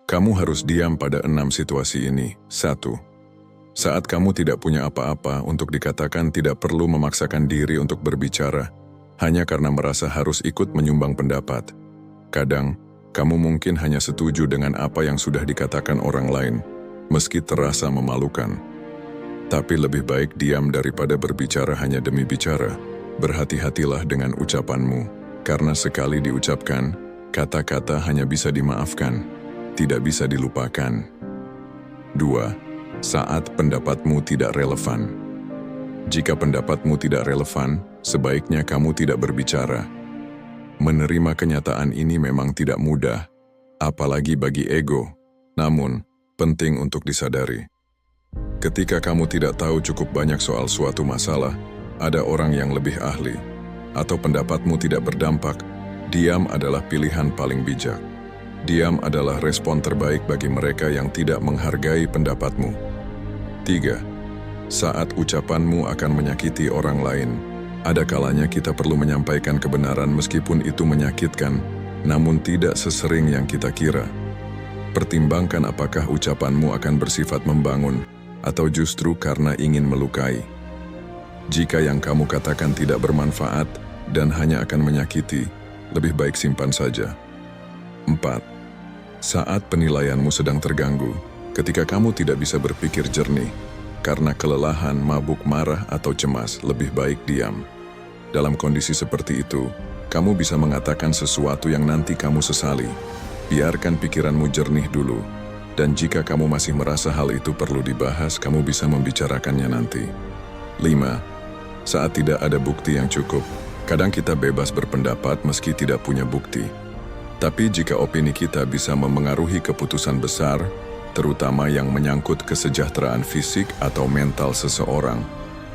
Kamu harus diam pada 6 situasi ini. 1. Saat kamu tidak punya apa-apa untuk dikatakan, tidak perlu memaksakan diri untuk berbicara, hanya karena merasa harus ikut menyumbang pendapat. Kadang, kamu mungkin hanya setuju dengan apa yang sudah dikatakan orang lain, meski terasa memalukan. Tapi lebih baik diam daripada berbicara hanya demi bicara. Berhati-hatilah dengan ucapanmu, karena sekali diucapkan, kata-kata hanya bisa dimaafkan, tidak bisa dilupakan. 2. Saat pendapatmu tidak relevan. Jika pendapatmu tidak relevan, sebaiknya kamu tidak berbicara. Menerima kenyataan ini memang tidak mudah, apalagi bagi ego, namun penting untuk disadari. Ketika kamu tidak tahu cukup banyak soal suatu masalah, ada orang yang lebih ahli, atau pendapatmu tidak berdampak, diam adalah pilihan paling bijak. Diam adalah respon terbaik bagi mereka yang tidak menghargai pendapatmu. 3. Saat ucapanmu akan menyakiti orang lain, ada kalanya kita perlu menyampaikan kebenaran meskipun itu menyakitkan, namun tidak sesering yang kita kira. Pertimbangkan apakah ucapanmu akan bersifat membangun, atau justru karena ingin melukai. Jika yang kamu katakan tidak bermanfaat dan hanya akan menyakiti, lebih baik simpan saja. 4. Saat penilaianmu sedang terganggu, ketika kamu tidak bisa berpikir jernih, karena kelelahan, mabuk, marah, atau cemas, lebih baik diam. Dalam kondisi seperti itu, kamu bisa mengatakan sesuatu yang nanti kamu sesali. Biarkan pikiranmu jernih dulu, dan jika kamu masih merasa hal itu perlu dibahas, kamu bisa membicarakannya nanti. 5. Saat tidak ada bukti yang cukup, kadang kita bebas berpendapat meski tidak punya bukti. Tapi jika opini kita bisa memengaruhi keputusan besar, terutama yang menyangkut kesejahteraan fisik atau mental seseorang,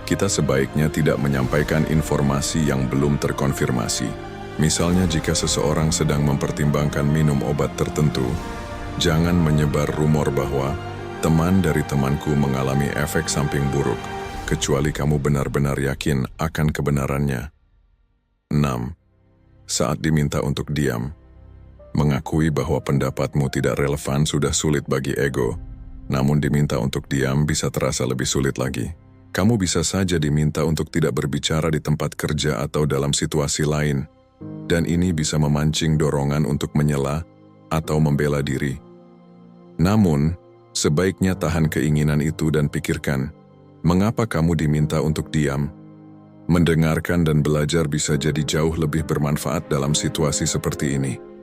kita sebaiknya tidak menyampaikan informasi yang belum terkonfirmasi. Misalnya jika seseorang sedang mempertimbangkan minum obat tertentu, jangan menyebar rumor bahwa teman dari temanku mengalami efek samping buruk, kecuali kamu benar-benar yakin akan kebenarannya. 6. Saat diminta untuk diam, mengakui bahwa pendapatmu tidak relevan sudah sulit bagi ego, namun diminta untuk diam bisa terasa lebih sulit lagi. Kamu bisa saja diminta untuk tidak berbicara di tempat kerja atau dalam situasi lain, dan ini bisa memancing dorongan untuk menyela atau membela diri. Namun, sebaiknya tahan keinginan itu dan pikirkan, mengapa kamu diminta untuk diam? Mendengarkan dan belajar bisa jadi jauh lebih bermanfaat dalam situasi seperti ini.